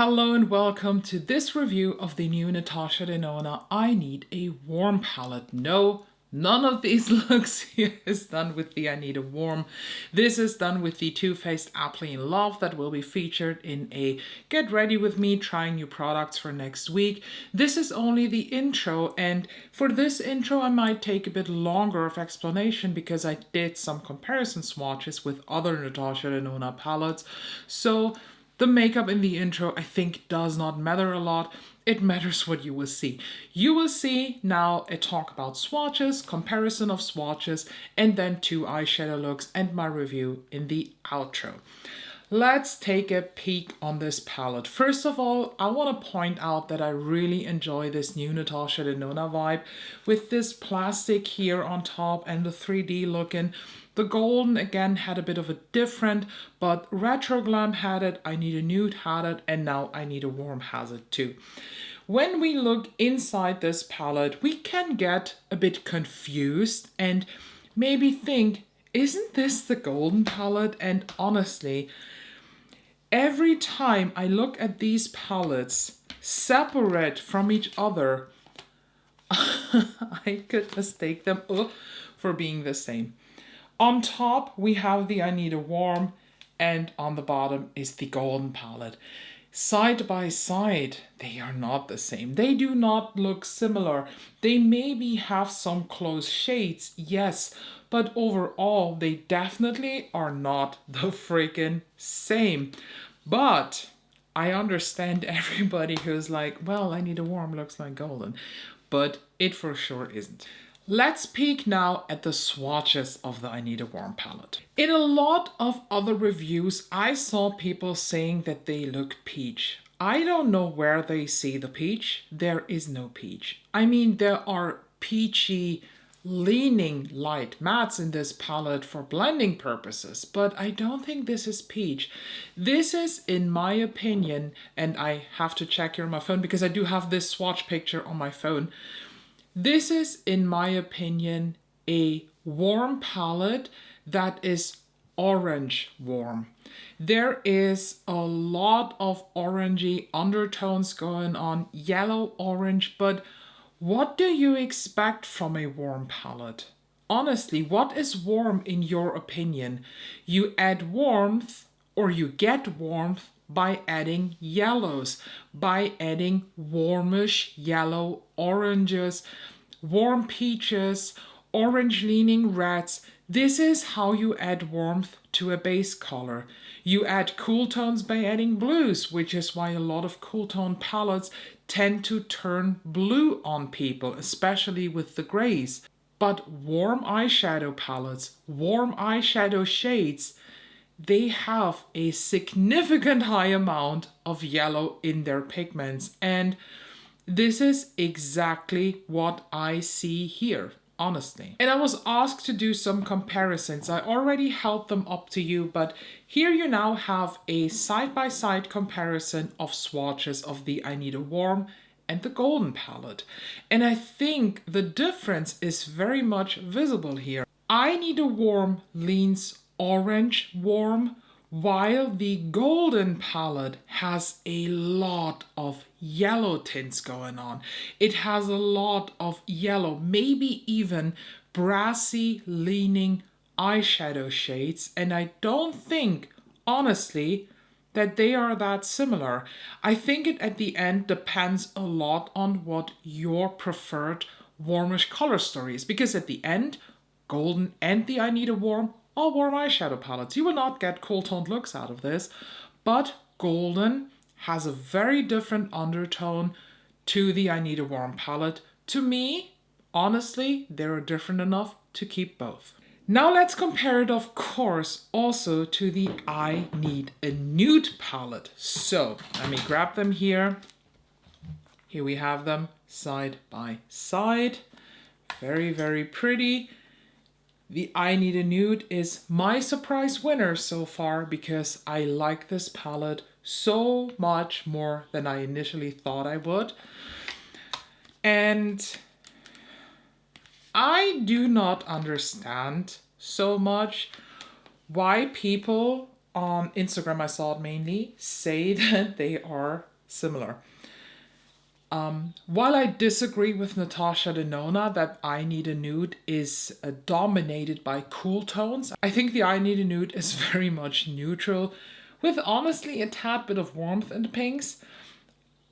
Hello and welcome to this review of the new Natasha Denona I Need a Warm palette. No, none of these looks here is done with the I Need a Warm. This is done with the Too Faced Aptly in Love that will be featured in a Get Ready With Me trying new products for next week. This is only the intro, and for this intro I might take a bit longer of explanation because I did some comparison swatches with other Natasha Denona palettes. So the makeup in the intro, I think, does not matter a lot. It matters what you will see. You will see now a talk about swatches, comparison of swatches, and then 2 eyeshadow looks and my review in the outro. Let's take a peek on this palette. First of all, I want to point out that I really enjoy this new Natasha Denona vibe with this plastic here on top and the 3D looking. The golden again had a bit of a different, but Retro Glam had it, I Need a Nude had it, and now I Need a Warm has it too. When we look inside this palette, we can get a bit confused and maybe think, isn't this the golden palette? And honestly, every time I look at these palettes separate from each other, I could mistake them for being the same. On top, we have the I Need a Warm, and on the bottom is the golden palette. Side by side, they are not the same. They do not look similar. They maybe have some close shades, yes, but overall, they definitely are not the freaking same. But I understand everybody who's like, well, I Need a Warm looks like golden, but it for sure isn't. Let's peek now at the swatches of the I Need a Warm palette. In a lot of other reviews, I saw people saying that they look peach. I don't know where they see the peach. There is no peach. I mean, there are peachy leaning light mattes in this palette for blending purposes, but I don't think this is peach. This is, in my opinion, and I have to check here on my phone because I do have this swatch picture on my phone. This is, in my opinion, a warm palette that is orange warm. There is a lot of orangey undertones going on, yellow, orange, but what do you expect from a warm palette? Honestly, what is warm in your opinion? You add warmth, or you get warmth, by adding yellows, by adding warmish yellow oranges, warm peaches, orange leaning reds. This is how you add warmth to a base color. You add cool tones by adding blues, which is why a lot of cool tone palettes tend to turn blue on people, especially with the grays. But warm eyeshadow palettes, warm eyeshadow shades, they have a significant high amount of yellow in their pigments, and this is exactly what I see here, honestly. And I was asked to do some comparisons. I already held them up to you, but here you now have a side-by-side comparison of swatches of the I Need a Warm and the golden palette. And I think the difference is very much visible here. I Need a Warm leans orange warm, while the golden palette has a lot of yellow tints going on. It has a lot of yellow, maybe even brassy leaning eyeshadow shades, and I don't think, honestly, that they are that similar. I think it at the end depends a lot on what your preferred warmish color story is, because at the end, golden and the I Need a Warm all warm eyeshadow palettes. You will not get cool toned looks out of this, but golden has a very different undertone to the I Need a Warm palette. To me, honestly, they're different enough to keep both. Now let's compare it, of course, also to the I Need a Nude palette. So let me grab them here. Here we have them side by side. Very, very pretty. The I Need a Nude is my surprise winner so far because I like this palette so much more than I initially thought I would. And I do not understand so much why people on Instagram, I saw it mainly, say that they are similar. While I disagree with Natasha Denona that I Need a Nude is dominated by cool tones, I think the I Need a Nude is very much neutral, with honestly a tad bit of warmth in the pinks.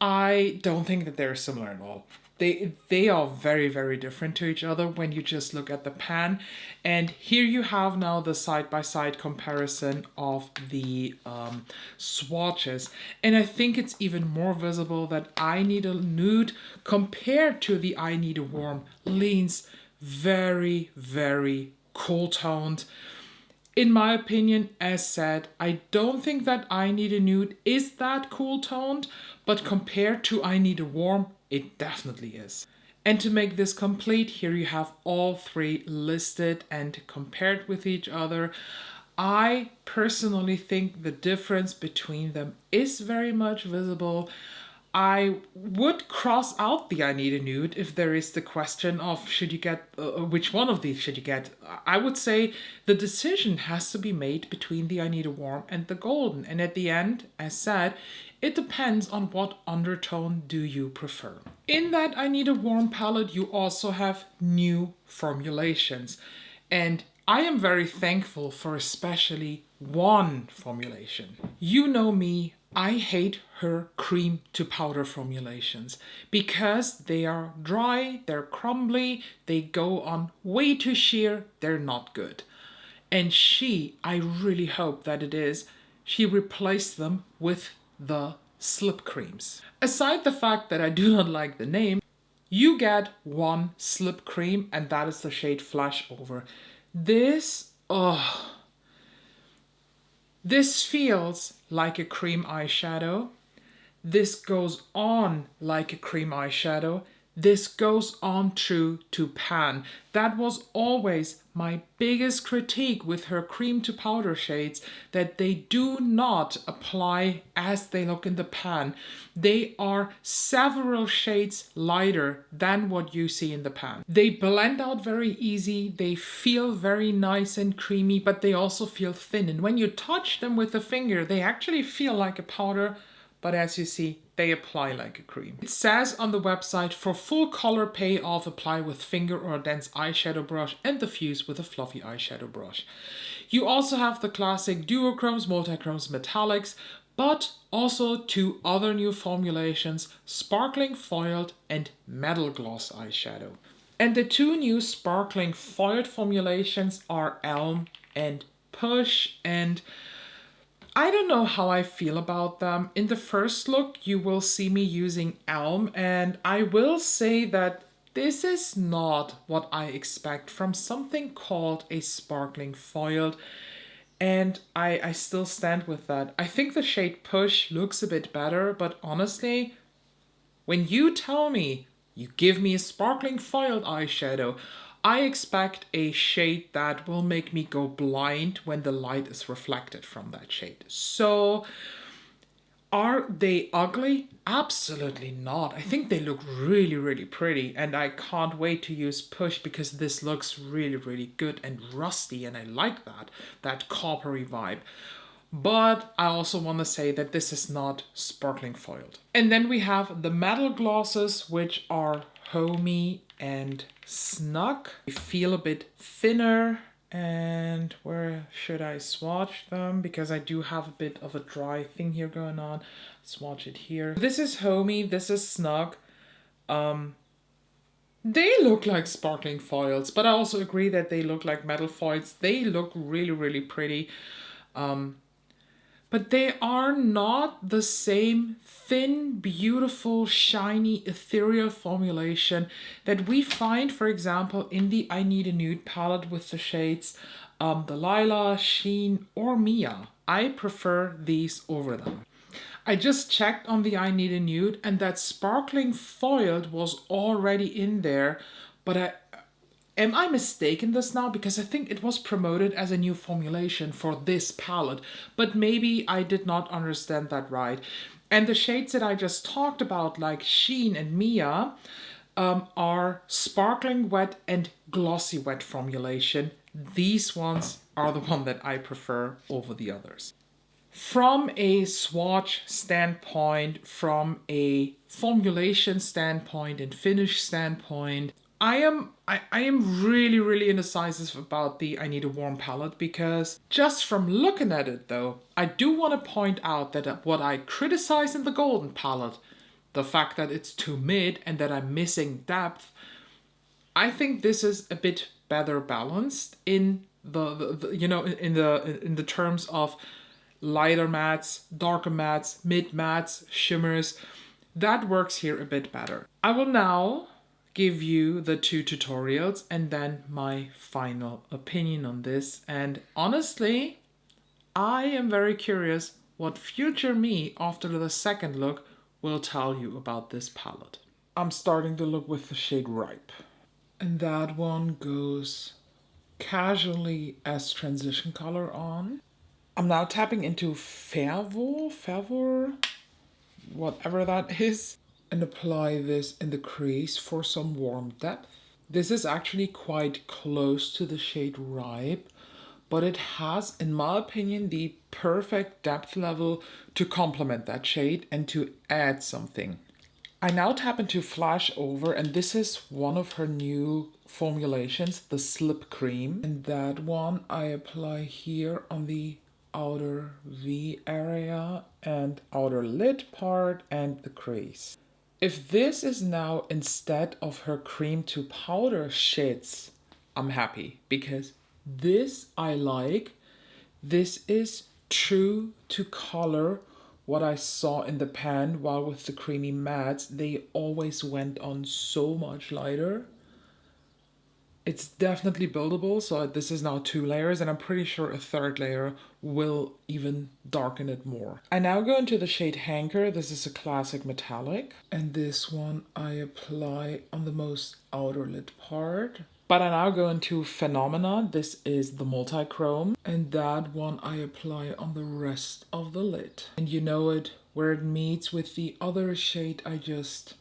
I don't think that they're similar at all. They are very, very different to each other when you just look at the pan. And here you have now the side-by-side comparison of the swatches. And I think it's even more visible that I Need a Nude compared to the I Need a Warm leans very, very cool toned. In my opinion, as said, I don't think that I Need a Nude is that cool toned, but compared to I Need a Warm, it definitely is. And to make this complete, here you have all three listed and compared with each other. I personally think the difference between them is very much visible. I would cross out the I Need a Nude if there is the question of should you get, which one of these should you get. I would say the decision has to be made between the I Need a Warm and the Golden. And at the end, as said, it depends on what undertone do you prefer. In that I Need a Warm palette, you also have new formulations. And I am very thankful for especially one formulation. You know me, I hate her cream to powder formulations because they are dry, they're crumbly, they go on way too sheer, they're not good. And I really hope that it is, she replaced them with the slip creams. Aside the fact that I do not like the name, you get one slip cream and that is the shade Flash Over. This feels like a cream eyeshadow. This goes on like a cream eyeshadow. This goes on true to pan. That was always my biggest critique with her cream to powder shades, that they do not apply as they look in the pan. They are several shades lighter than what you see in the pan. They blend out very easy, they feel very nice and creamy, but they also feel thin. And when you touch them with the finger, they actually feel like a powder, but as you see, they apply like a cream. It says on the website, for full color payoff, apply with finger or a dense eyeshadow brush and diffuse with a fluffy eyeshadow brush. You also have the classic duochromes, multichromes, metallics, but also two other new formulations, sparkling foiled and metal gloss eyeshadow. And the two new sparkling foiled formulations are Elm and Push, and I don't know how I feel about them. In the first look, you will see me using Elm, and I will say that this is not what I expect from something called a sparkling foiled, and I still stand with that. I think the shade Push looks a bit better, but honestly, when you tell me you give me a sparkling foiled eyeshadow, I expect a shade that will make me go blind when the light is reflected from that shade. So, are they ugly? Absolutely not. I think they look really, really pretty, and I can't wait to use Push because this looks really, really good and rusty, and I like that coppery vibe. But I also want to say that this is not sparkling foiled. And then we have the metal glosses, which are Homey and Snug. They feel a bit thinner. And where should I swatch them? Because I do have a bit of a dry thing here going on. Swatch it here. This is Homey, this is Snug. They look like sparkling foils, but I also agree that they look like metal foils. They look really, really pretty. But they are not the same thin, beautiful, shiny, ethereal formulation that we find, for example, in the I Need a Nude palette with the shades Delilah, Sheen, or Mia. I prefer these over them. I just checked on the I Need a Nude and that sparkling foiled was already in there, but am I mistaken this now? Because I think it was promoted as a new formulation for this palette, but maybe I did not understand that right. And the shades that I just talked about, like Sheen and Mia, are sparkling wet and glossy wet formulation. These ones are the one that I prefer over the others. From a swatch standpoint, from a formulation standpoint and finish standpoint, I am really indecisive about the I Need a Warm palette, because just from looking at it though, I do want to point out that what I criticize in the golden palette, the fact that it's too mid and that I'm missing depth, I think this is a bit better balanced in the you know, in the terms of lighter mattes, darker mattes, mid mattes, shimmers. That works here a bit better. I will now give you the two tutorials and then my final opinion on this. And honestly, I am very curious what future me after the second look will tell you about this palette. I'm starting to look with the shade Ripe. And that one goes casually as transition color on. I'm now tapping into Fervor, whatever that is, and apply this in the crease for some warm depth. This is actually quite close to the shade Ripe, but it has, in my opinion, the perfect depth level to complement that shade and to add something. I now tap into Flash Over, and this is one of her new formulations, the Slip Cream. And that one I apply here on the outer V area and outer lid part and the crease. If this is now instead of her cream to powder shades, I'm happy, because this I like. This is true to color what I saw in the pan, while with the creamy mattes, they always went on so much lighter. It's definitely buildable, so this is now 2 layers, and I'm pretty sure a third layer will even darken it more. I now go into the shade Hanker. This is a classic metallic, and this one I apply on the most outer lid part. But I now go into Phenomena. This is the multi-chrome, and that one I apply on the rest of the lid. And you know it, where it meets with the other shade, I just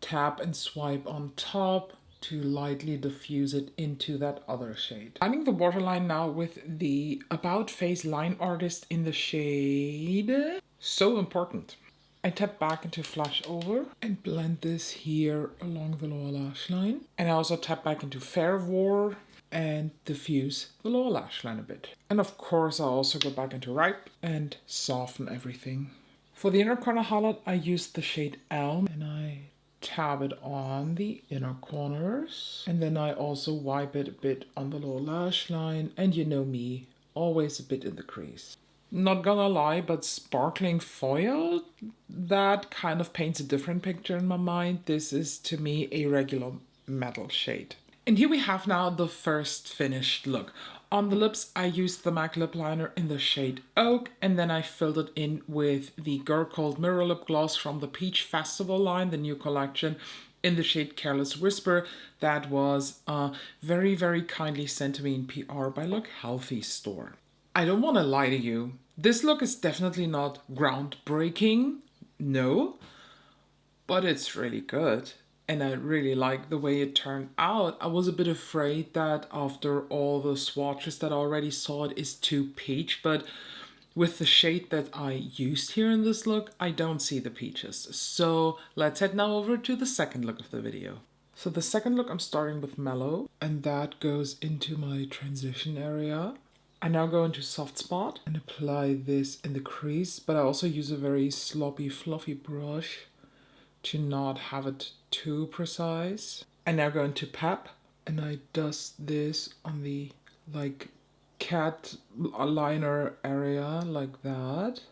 tap and swipe on top to lightly diffuse it into that other shade. Lining the waterline now with the About Face Line Artist in the shade So Important. I tap back into Flash Over and blend this here along the lower lash line. And I also tap back into Fervor and diffuse the lower lash line a bit. And of course, I'll also go back into Ripe and soften everything. For the inner corner highlight, I used the shade Elm, and I tab it on the inner corners. And then I also wipe it a bit on the lower lash line. And you know me, always a bit in the crease. Not gonna lie, but sparkling foil, that kind of paints a different picture in my mind. This is, to me, a regular metal shade. And here we have now the first finished look. On the lips, I used the MAC lip liner in the shade Oak, and then I filled it in with the Girl Code Mirror Lip Gloss from the Peach Festival line, the new collection, in the shade Careless Whisper. That was very kindly sent to me in PR by Look Healthy store. I don't want to lie to you. This look is definitely not groundbreaking, no, but it's really good. And I really like the way it turned out. I was a bit afraid that after all the swatches that I already saw, it is too peach, but with the shade that I used here in this look, I don't see the peaches. So let's head now over to the second look of the video. So the second look, I'm starting with Mellow, and that goes into my transition area. I now go into Soft Spot and apply this in the crease, but I also use a very sloppy, fluffy brush to not have it too precise. I now go into Pep, and I dust this on the cat liner area like that,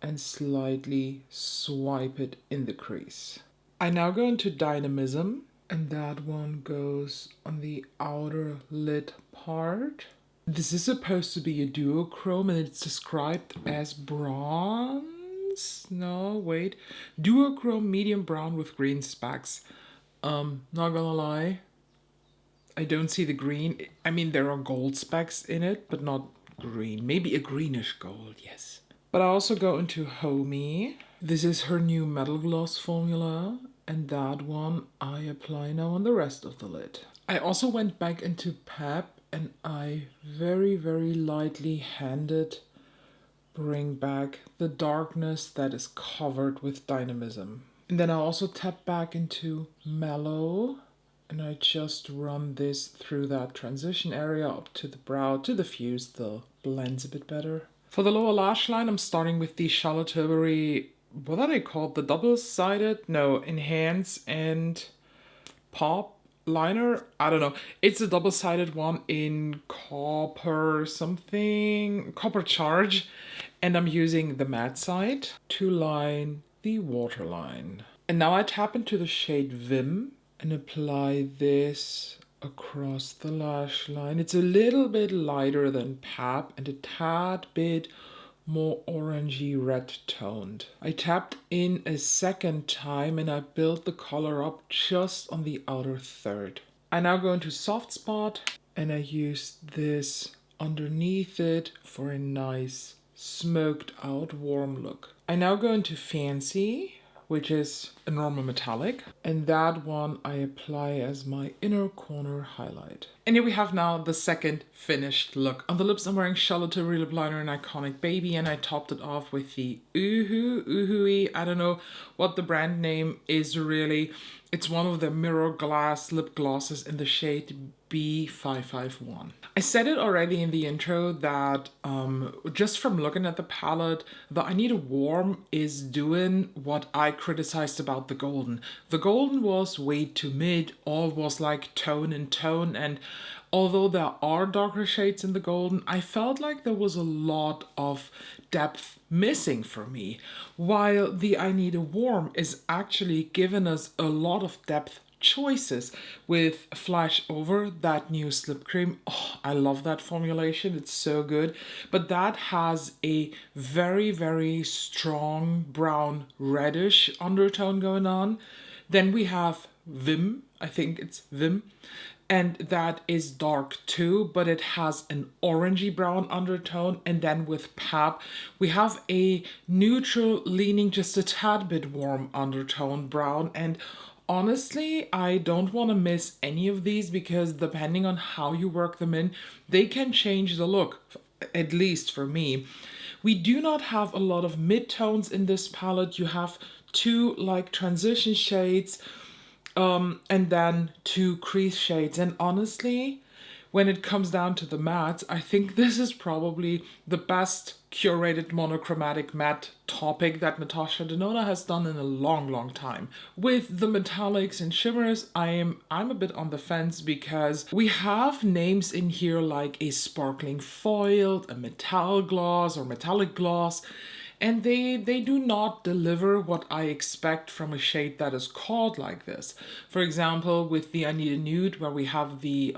and slightly swipe it in the crease. I now go into Dynamism, and that one goes on the outer lid part. This is supposed to be a duochrome, and it's described as bronze. No, wait. Duochrome medium brown with green specks. Not gonna lie, I don't see the green. I mean, there are gold specks in it, but not green. Maybe a greenish gold, yes. But I also go into Homie. This is her new Metal Gloss formula, and that one I apply now on the rest of the lid. I also went back into Pep, and I very lightly handed bring back the darkness that is covered with dynamism. And then I also tap back into Mellow, and I just run this through that transition area up to the brow to diffuse the blends a bit better. For the lower lash line, I'm starting with the Charlotte Tilbury, what are they called? The double-sided? No, Enhance and Pop liner. I don't know. It's a double-sided one in copper something, copper charge. And I'm using the matte side to line the waterline. And now I tap into the shade Vim and apply this across the lash line. It's a little bit lighter than Pap and a tad bit more orangey red toned. I tapped in a second time and I built the color up just on the outer third. I now go into Soft Spot and I use this underneath it for a nice smoked out warm look. I now go into Fancy, which is a normal metallic, and that one I apply as my inner corner highlight. And here we have now the second finished look. On the lips I'm wearing Charlotte Tilbury lip liner in Iconic Baby, and I topped it off with the Oohooey. I don't know what the brand name is really. It's one of the mirror glass lip glosses in the shade B551. I said it already in the intro that just from looking at the palette, the I Need a Warm is doing what I criticized about the Golden. The Golden was way too mid, all was like tone and tone, and although there are darker shades in the Golden, I felt like there was a lot of depth missing for me, while the I Need a Warm is actually giving us a lot of depth choices with Flash Over, that new slip cream. Oh, I love that formulation, it's so good, but that has a very, very strong brown reddish undertone going on. Then we have Vim, I think it's Vim, and that is dark too, but it has an orangey brown undertone. And then with Pap, we have a neutral leaning just a tad bit warm undertone brown. And honestly, I don't want to miss any of these because depending on how you work them in, they can change the look, at least for me. We do not have a lot of mid-tones in this palette. You have two like transition shades, and then two crease shades. And honestly, when it comes down to the mattes, I think this is probably the best curated monochromatic matte topic that Natasha Denona has done in a long, long time. With the metallics and shimmers, I'm a bit on the fence because we have names in here like a sparkling foiled, a metal gloss or metallic gloss, and they do not deliver what I expect from a shade that is called like this. For example, with the I Need a Nude, where we have the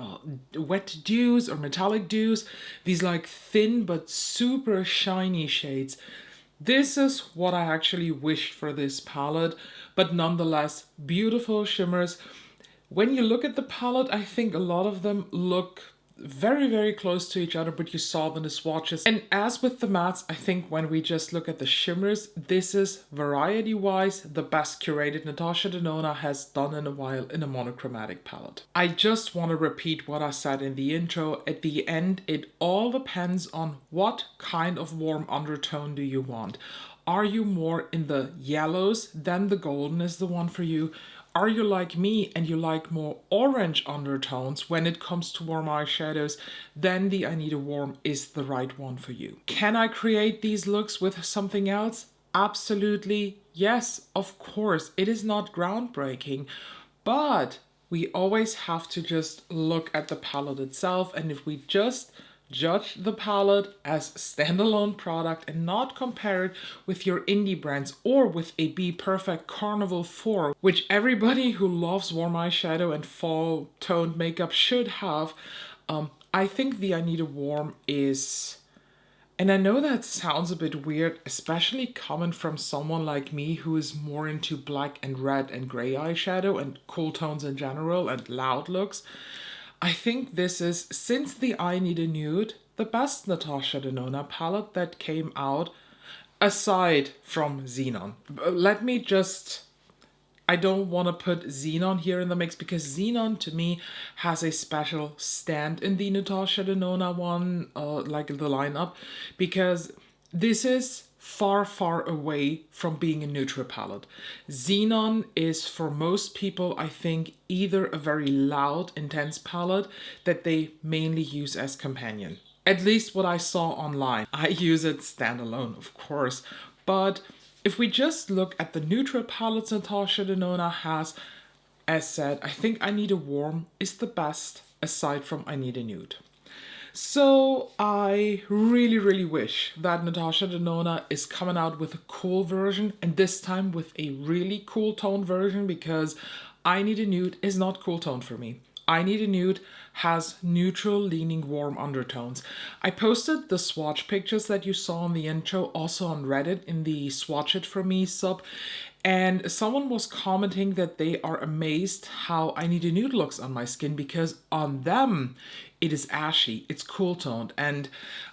wet dews or metallic dews, these like thin but super shiny shades. This is what I actually wished for this palette, but nonetheless, beautiful shimmers. When you look at the palette, I think a lot of them look very, very close to each other, but you saw them as swatches. And as with the mattes, I think when we just look at the shimmers, this is variety-wise the best curated Natasha Denona has done in a while in a monochromatic palette. I just want to repeat what I said in the intro. At the end, it all depends on what kind of warm undertone do you want. Are you more in the yellows? Then the golden is the one for you. Are you like me and you like more orange undertones when it comes to warm eyeshadows? Then the I Need a Warm is the right one for you. Can I create these looks with something else? Absolutely, yes, of course. It is not groundbreaking, but we always have to just look at the palette itself, and if we just judge the palette as standalone product and not compare it with your indie brands or with a Be Perfect Carnival 4, which everybody who loves warm eyeshadow and fall toned makeup should have, I think the I Need a Warm is, and I know that sounds a bit weird, especially coming from someone like me who is more into black and red and gray eyeshadow and cool tones in general and loud looks. I think this is, since the I Need a Nude, the best Natasha Denona palette that came out, aside from Xenon. Let me just, I don't want to put Xenon here in the mix because Xenon to me has a special stand in the Natasha Denona one, like the lineup, because This is far, far away from being a neutral palette. Xenon is for most people, I think, either a very loud, intense palette that they mainly use as companion. At least what I saw online. I use it standalone, of course. But if we just look at the neutral palettes Natasha Denona has, as said, I think I Need a Warm is the best aside from I Need a Nude. So I really, really wish that Natasha Denona is coming out with a cool version, and this time with a really cool tone version, because I Need a Nude is not cool tone for me. I Need a Nude has neutral leaning warm undertones. I posted the swatch pictures that you saw in the intro also on Reddit in the Swatch It For Me sub, and someone was commenting that they are amazed how I Need a Nude looks on my skin, because on them it is ashy, it's cool toned, and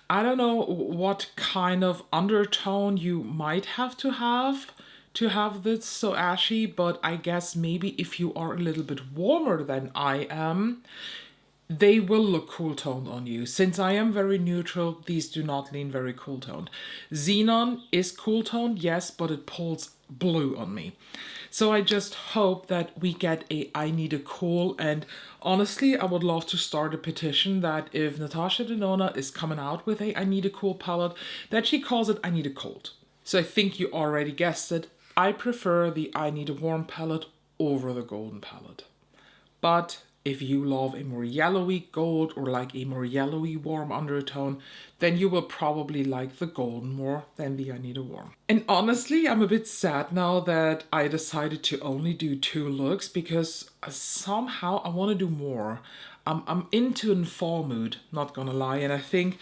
I don't know what kind of undertone you might have to have this so ashy, but I guess maybe if you are a little bit warmer than I am, they will look cool toned on you. Since I am very neutral, these do not lean very cool toned. Xenon is cool toned, yes, but it pulls blue on me. So I just hope that we get a I Need a Cool, and honestly, I would love to start a petition that if Natasha Denona is coming out with a I Need a Cool palette, that she calls it I Need a Cold. So I think you already guessed it, I prefer the I Need a Warm palette over the golden palette. But if you love a more yellowy gold or like a more yellowy warm undertone, then you will probably like the golden more than the I Need a Warm. And honestly, I'm a bit sad now that I decided to only do 2 looks, because somehow I want to do more. I'm into a fall mood, not gonna lie, and I think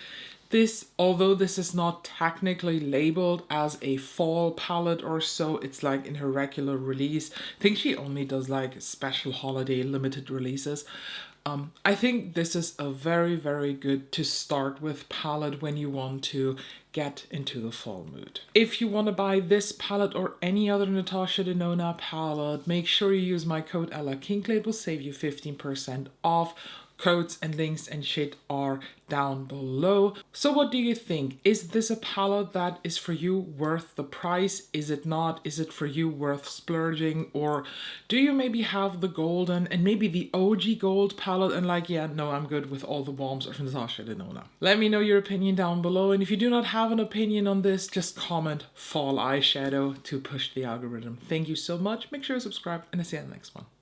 this, although this is not technically labeled as a fall palette or so, it's like in her regular release. I think she only does like special holiday limited releases. I think this is a very, very good to start with palette when you want to get into the fall mood. If you want to buy this palette or any other Natasha Denona palette, make sure you use my code ELLAKINKLEY. It will save you 15% off. Codes and links and shit are down below. So what do you think? Is this a palette that is for you worth the price? Is it not? Is it for you worth splurging? Or do you maybe have the golden and maybe the OG gold palette and like, yeah, no, I'm good with all the warms of Natasha Denona? Let me know your opinion down below, and if you do not have an opinion on this, just comment fall eyeshadow to push the algorithm. Thank you so much. Make sure to subscribe, and I'll see you in the next one.